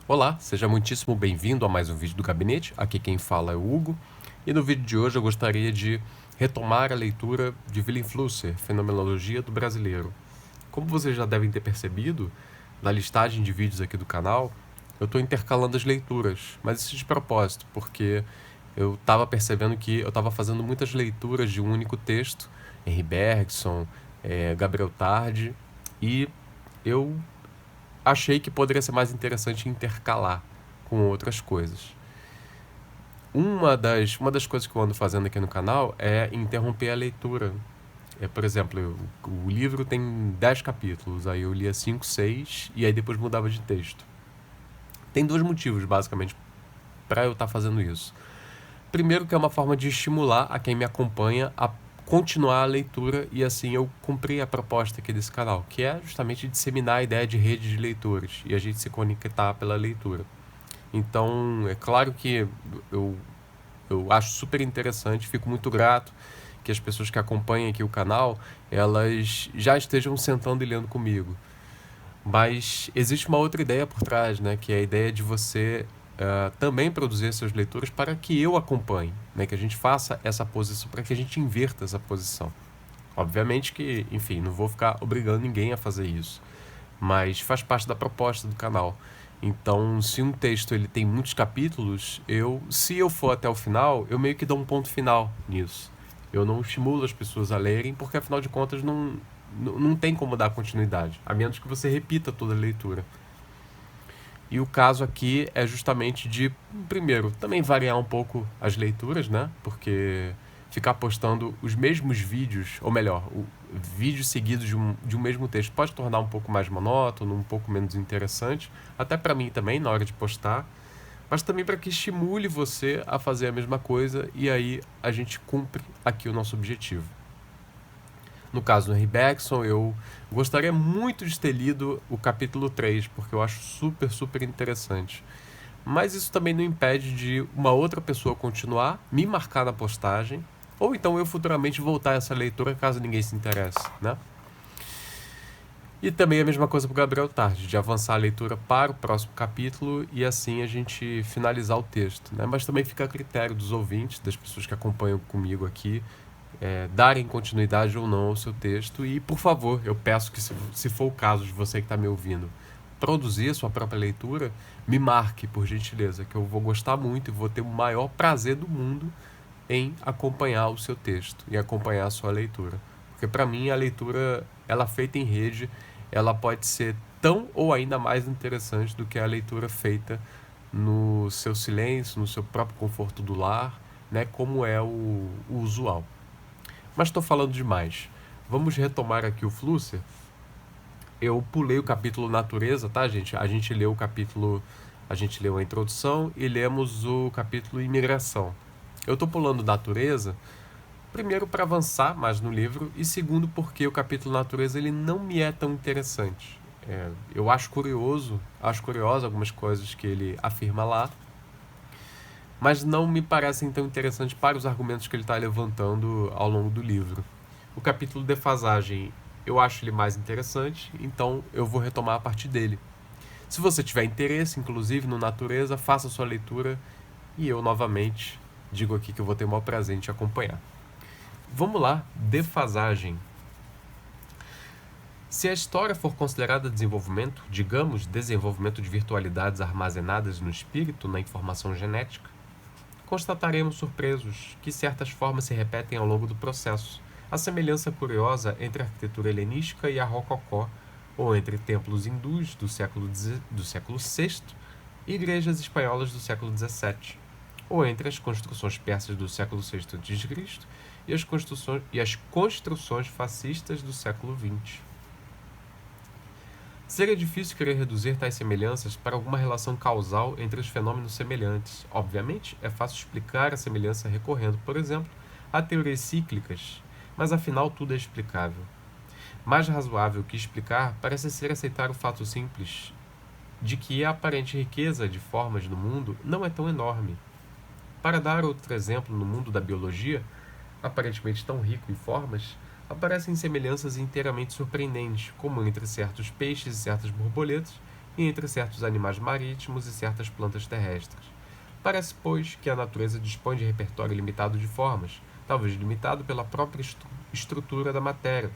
Olá, seja muitíssimo bem-vindo a mais um vídeo do Gabinete. Aqui quem fala é o Hugo. E no vídeo de hoje eu gostaria de retomar a leitura de Wilhelm Flusser, Fenomenologia do Brasileiro. Como vocês já devem ter percebido, na listagem de vídeos aqui do canal, eu estou intercalando as leituras, mas isso de propósito, porque eu estava percebendo que eu estava fazendo muitas leituras de um único texto, Henri Bergson, Gabriel Tarde, e eu achei que poderia ser mais interessante intercalar com outras coisas. Uma das coisas que eu ando fazendo aqui no canal é interromper a leitura. Por exemplo, o livro tem 10 capítulos, aí eu lia 5, 6 e aí depois mudava de texto. Tem dois motivos, basicamente, para eu estar fazendo isso. Primeiro, que é uma forma de estimular a quem me acompanha a continuar a leitura, e assim eu cumpri a proposta aqui desse canal, que é justamente disseminar a ideia de rede de leitores e a gente se conectar pela leitura. Então, é claro que eu acho super interessante, fico muito grato que as pessoas que acompanham aqui o canal, elas já estejam sentando e lendo comigo. Mas existe uma outra ideia por trás, né? Que é a ideia de você também produzir suas leituras para que eu acompanhe, né? Que a gente faça essa posição, para que a gente inverta essa posição. Obviamente que, enfim, não vou ficar obrigando ninguém a fazer isso, mas faz parte da proposta do canal. Então, se um texto ele tem muitos capítulos, se eu for até o final, eu meio que dou um ponto final nisso. Eu não estimulo as pessoas a lerem, porque afinal de contas não tem como dar continuidade, a menos que você repita toda a leitura. E o caso aqui é justamente de, primeiro, também variar um pouco as leituras, né? Porque ficar postando os mesmos vídeos, ou melhor, vídeos seguidos de um mesmo texto pode tornar um pouco mais monótono, um pouco menos interessante, até para mim também, na hora de postar, mas também para que estimule você a fazer a mesma coisa e aí a gente cumpre aqui o nosso objetivo. No caso do Henri Bergson, eu gostaria muito de ter lido o capítulo 3, porque eu acho super, super interessante. Mas isso também não impede de uma outra pessoa continuar, me marcar na postagem, ou então eu futuramente voltar a essa leitura caso ninguém se interesse, né? E também a mesma coisa para o Gabriel Tarde, de avançar a leitura para o próximo capítulo e assim a gente finalizar o texto, né? Mas também fica a critério dos ouvintes, das pessoas que acompanham comigo aqui, darem continuidade ou não ao seu texto. E, por favor, eu peço que, se for o caso de você que está me ouvindo, produzir a sua própria leitura, me marque, por gentileza, que eu vou gostar muito e vou ter o maior prazer do mundo em acompanhar o seu texto e acompanhar a sua leitura. Porque, para mim, a leitura, ela feita em rede, ela pode ser tão ou ainda mais interessante do que a leitura feita no seu silêncio, no seu próprio conforto do lar, né, como é o usual. Mas estou falando demais. Vamos retomar aqui o Flusser. Eu pulei o capítulo Natureza, tá, gente? A gente leu a introdução e lemos o capítulo Imigração. Eu estou pulando Natureza, primeiro para avançar mais no livro e segundo porque o capítulo Natureza ele não me é tão interessante. Eu acho curioso algumas coisas que ele afirma lá, mas não me parecem tão interessantes para os argumentos que ele está levantando ao longo do livro. O capítulo Defasagem eu acho ele mais interessante, então eu vou retomar a partir dele. Se você tiver interesse, inclusive, no Natureza, faça sua leitura e eu, novamente, digo aqui que eu vou ter o maior prazer em te acompanhar. Vamos lá, Defasagem. Se a história for considerada desenvolvimento, digamos, desenvolvimento de virtualidades armazenadas no espírito, na informação genética, constataremos surpresos que certas formas se repetem ao longo do processo, a semelhança curiosa entre a arquitetura helenística e a rococó, ou entre templos hindus do século VI e igrejas espanholas do século XVII, ou entre as construções persas do século VI a.C. e as construções fascistas do século XX. Seria difícil querer reduzir tais semelhanças para alguma relação causal entre os fenômenos semelhantes. Obviamente, é fácil explicar a semelhança recorrendo, por exemplo, a teorias cíclicas, mas afinal tudo é explicável. Mais razoável que explicar parece ser aceitar o fato simples de que a aparente riqueza de formas no mundo não é tão enorme. Para dar outro exemplo, no mundo da biologia, aparentemente tão rico em formas, aparecem semelhanças inteiramente surpreendentes, como entre certos peixes e certas borboletas, e entre certos animais marítimos e certas plantas terrestres. Parece, pois, que a natureza dispõe de repertório limitado de formas, talvez limitado pela própria estrutura da matéria,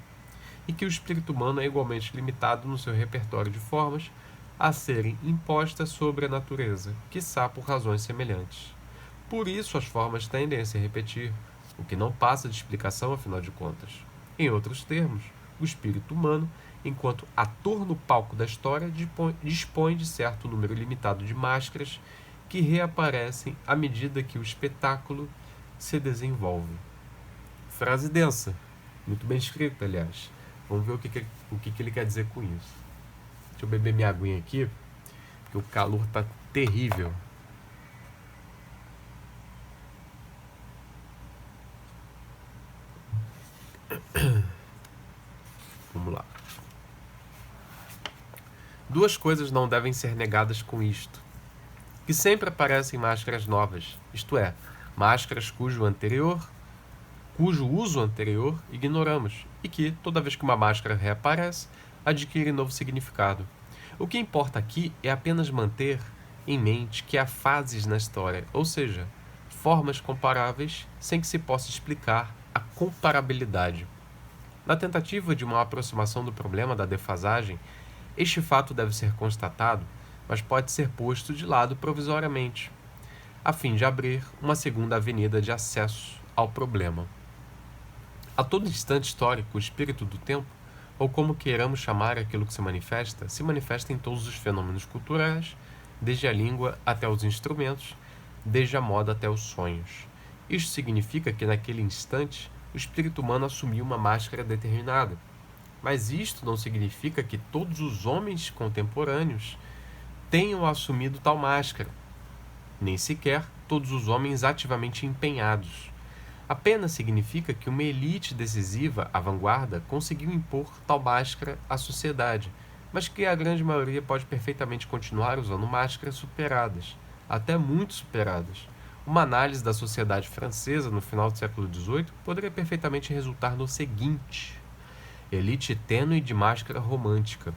e que o espírito humano é igualmente limitado no seu repertório de formas a serem impostas sobre a natureza, quiçá por razões semelhantes. Por isso as formas tendem a se repetir, o que não passa de explicação, afinal de contas. Em outros termos, o espírito humano, enquanto ator no palco da história, dispõe de certo número limitado de máscaras que reaparecem à medida que o espetáculo se desenvolve. Frase densa, muito bem escrita, aliás. Vamos ver o que ele quer dizer com isso. Deixa eu beber minha aguinha aqui, porque o calor tá terrível. Vamos lá. Duas coisas não devem ser negadas com isto: que sempre aparecem máscaras novas, isto é, máscaras cujo uso anterior ignoramos, e que, toda vez que uma máscara reaparece, adquire novo significado. O que importa aqui é apenas manter em mente que há fases na história, ou seja, formas comparáveis sem que se possa explicar a comparabilidade. Na tentativa de uma aproximação do problema da defasagem, este fato deve ser constatado, mas pode ser posto de lado provisoriamente, a fim de abrir uma segunda avenida de acesso ao problema. A todo instante histórico, o espírito do tempo, ou como queiramos chamar aquilo que se manifesta em todos os fenômenos culturais, desde a língua até os instrumentos, desde a moda até os sonhos. Isto significa que naquele instante o espírito humano assumiu uma máscara determinada. Mas isto não significa que todos os homens contemporâneos tenham assumido tal máscara, nem sequer todos os homens ativamente empenhados. Apenas significa que uma elite decisiva, à vanguarda, conseguiu impor tal máscara à sociedade, mas que a grande maioria pode perfeitamente continuar usando máscaras superadas, até muito superadas. Uma análise da sociedade francesa no final do século XVIII poderia perfeitamente resultar no seguinte: elite tênue de máscara romântica,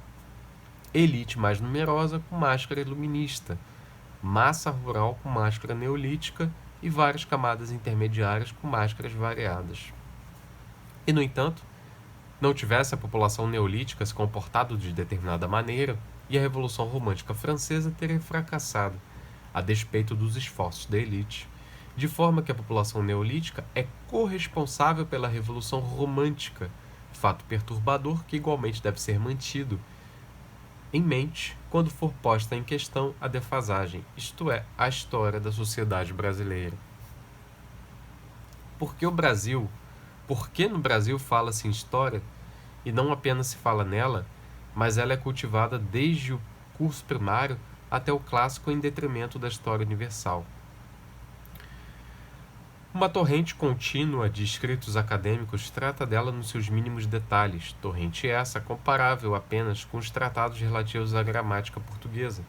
elite mais numerosa com máscara iluminista, massa rural com máscara neolítica e várias camadas intermediárias com máscaras variadas. E, no entanto, não tivesse a população neolítica se comportado de determinada maneira, e a Revolução Romântica Francesa teria fracassado, a despeito dos esforços da elite, de forma que a população neolítica é corresponsável pela Revolução Romântica, fato perturbador que igualmente deve ser mantido em mente quando for posta em questão a defasagem, isto é, a história da sociedade brasileira. Por que no Brasil fala-se em história e não apenas se fala nela, mas ela é cultivada desde o curso primário até o clássico em detrimento da história universal? Uma torrente contínua de escritos acadêmicos trata dela nos seus mínimos detalhes, torrente essa comparável apenas com os tratados relativos à gramática portuguesa.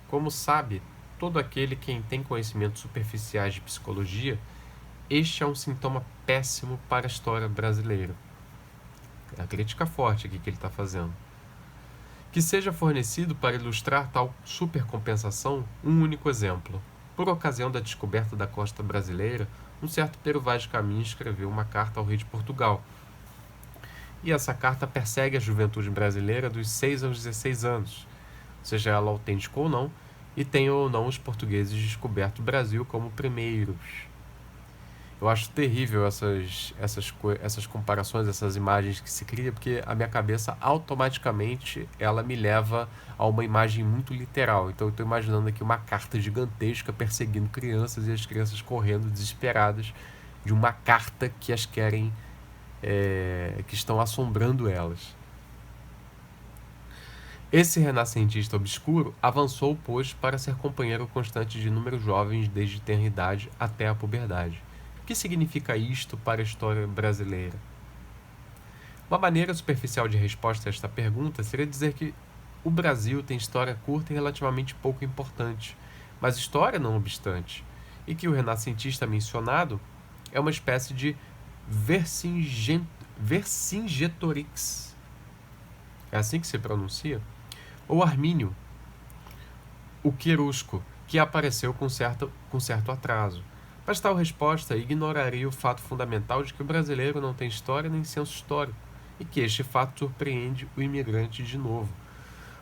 Como sabe todo aquele quem tem conhecimentos superficiais de psicologia, este é um sintoma péssimo para a história brasileira. É a crítica forte aqui que ele está fazendo. Que seja fornecido para ilustrar tal supercompensação um único exemplo. Por ocasião da descoberta da costa brasileira, um certo Pero Vaz de Caminha escreveu uma carta ao rei de Portugal. E essa carta persegue a juventude brasileira dos 6 aos 16 anos, seja ela autêntica ou não, e tenham ou não os portugueses descoberto o Brasil como primeiros. Eu acho terrível essas comparações, essas imagens que se cria, porque a minha cabeça automaticamente ela me leva a uma imagem muito literal. Então eu estou imaginando aqui uma carta gigantesca perseguindo crianças e as crianças correndo desesperadas de uma carta que as querem, que estão assombrando elas. Esse renascentista obscuro avançou, pois, para ser companheiro constante de inúmeros jovens desde tenra idade até a puberdade. O que significa isto para a história brasileira? Uma maneira superficial de resposta a esta pergunta seria dizer que o Brasil tem história curta e relativamente pouco importante, mas história não obstante, e que o renascentista mencionado é uma espécie de Vercingetorix. É assim que se pronuncia? Ou Armínio, o quirúsco, que apareceu com certo atraso. Mas tal resposta ignoraria o fato fundamental de que o brasileiro não tem história nem senso histórico, e que este fato surpreende o imigrante de novo.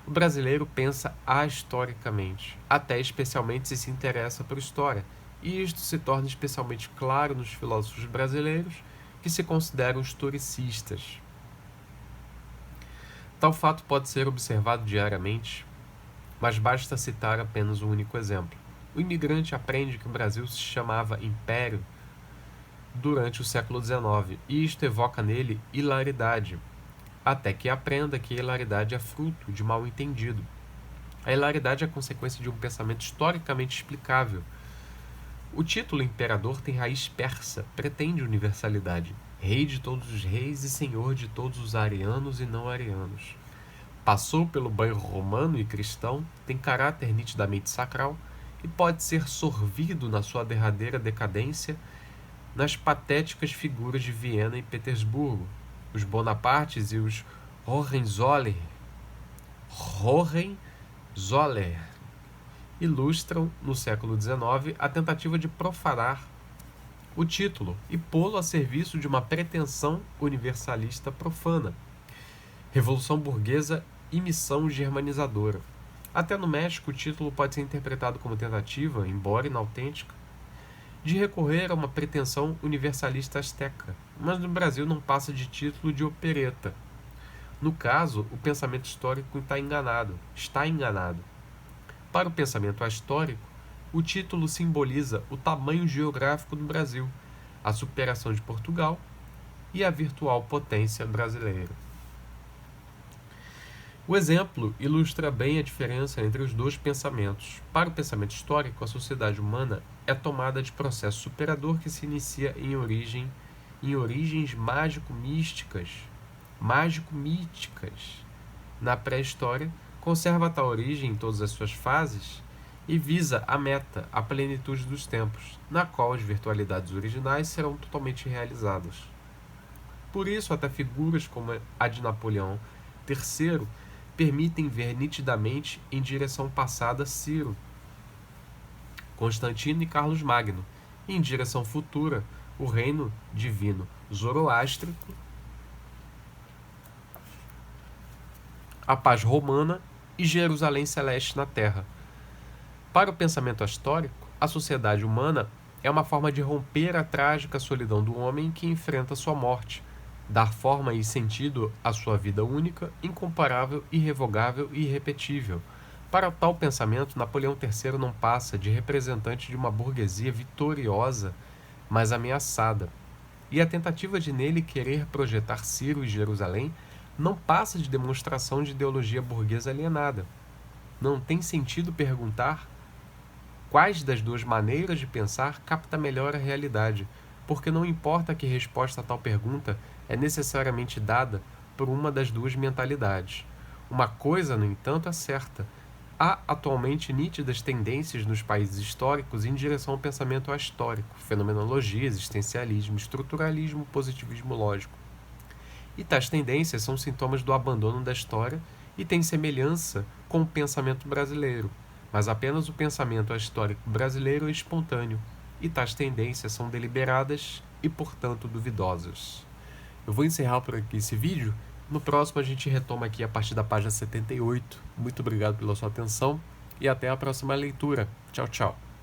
O brasileiro pensa ahistoricamente, até especialmente se interessa por história, e isto se torna especialmente claro nos filósofos brasileiros que se consideram historicistas. Tal fato pode ser observado diariamente, mas basta citar apenas um único exemplo. O imigrante aprende que o Brasil se chamava Império durante o século XIX, e isto evoca nele hilaridade, até que aprenda que a hilaridade é fruto de mal entendido. A hilaridade é a consequência de um pensamento historicamente explicável. O título imperador tem raiz persa, pretende universalidade, rei de todos os reis e senhor de todos os arianos e não arianos. Passou pelo banho romano e cristão, tem caráter nitidamente sacral e pode ser sorvido na sua derradeira decadência nas patéticas figuras de Viena e Petersburgo. Os Bonapartes e os Hohenzollern ilustram, no século XIX, a tentativa de profanar o título e pô-lo a serviço de uma pretensão universalista profana. Revolução burguesa e missão germanizadora. Até no México, o título pode ser interpretado como tentativa, embora inautêntica, de recorrer a uma pretensão universalista asteca, mas no Brasil não passa de título de opereta. No caso, o pensamento histórico está enganado. Para o pensamento histórico, o título simboliza o tamanho geográfico do Brasil, a superação de Portugal e a virtual potência brasileira. O exemplo ilustra bem a diferença entre os dois pensamentos. Para o pensamento histórico, a sociedade humana é tomada de processo superador que se inicia em origens mágico-místicas. Na pré-história, conserva tal origem em todas as suas fases e visa a meta, a plenitude dos tempos, na qual as virtualidades originais serão totalmente realizadas. Por isso, até figuras como a de Napoleão III permitem ver nitidamente em direção passada Ciro, Constantino e Carlos Magno, e em direção futura o reino divino zoroástrico, a paz romana e Jerusalém celeste na terra. Para o pensamento histórico, a sociedade humana é uma forma de romper a trágica solidão do homem que enfrenta sua morte, dar forma e sentido à sua vida única, incomparável, irrevogável e irrepetível. Para tal pensamento, Napoleão III não passa de representante de uma burguesia vitoriosa, mas ameaçada. E a tentativa de nele querer projetar Ciro e Jerusalém não passa de demonstração de ideologia burguesa alienada. Não tem sentido perguntar quais das duas maneiras de pensar capta melhor a realidade, porque não importa que resposta a tal pergunta é necessariamente dada por uma das duas mentalidades. Uma coisa, no entanto, é certa. Há atualmente nítidas tendências nos países históricos em direção ao pensamento ahistórico, fenomenologia, existencialismo, estruturalismo, positivismo lógico. E tais tendências são sintomas do abandono da história e têm semelhança com o pensamento brasileiro, mas apenas o pensamento histórico brasileiro é espontâneo, e tais tendências são deliberadas e, portanto, duvidosas. Eu vou encerrar por aqui esse vídeo. No próximo a gente retoma aqui a partir da página 78. Muito obrigado pela sua atenção e até a próxima leitura. Tchau, tchau.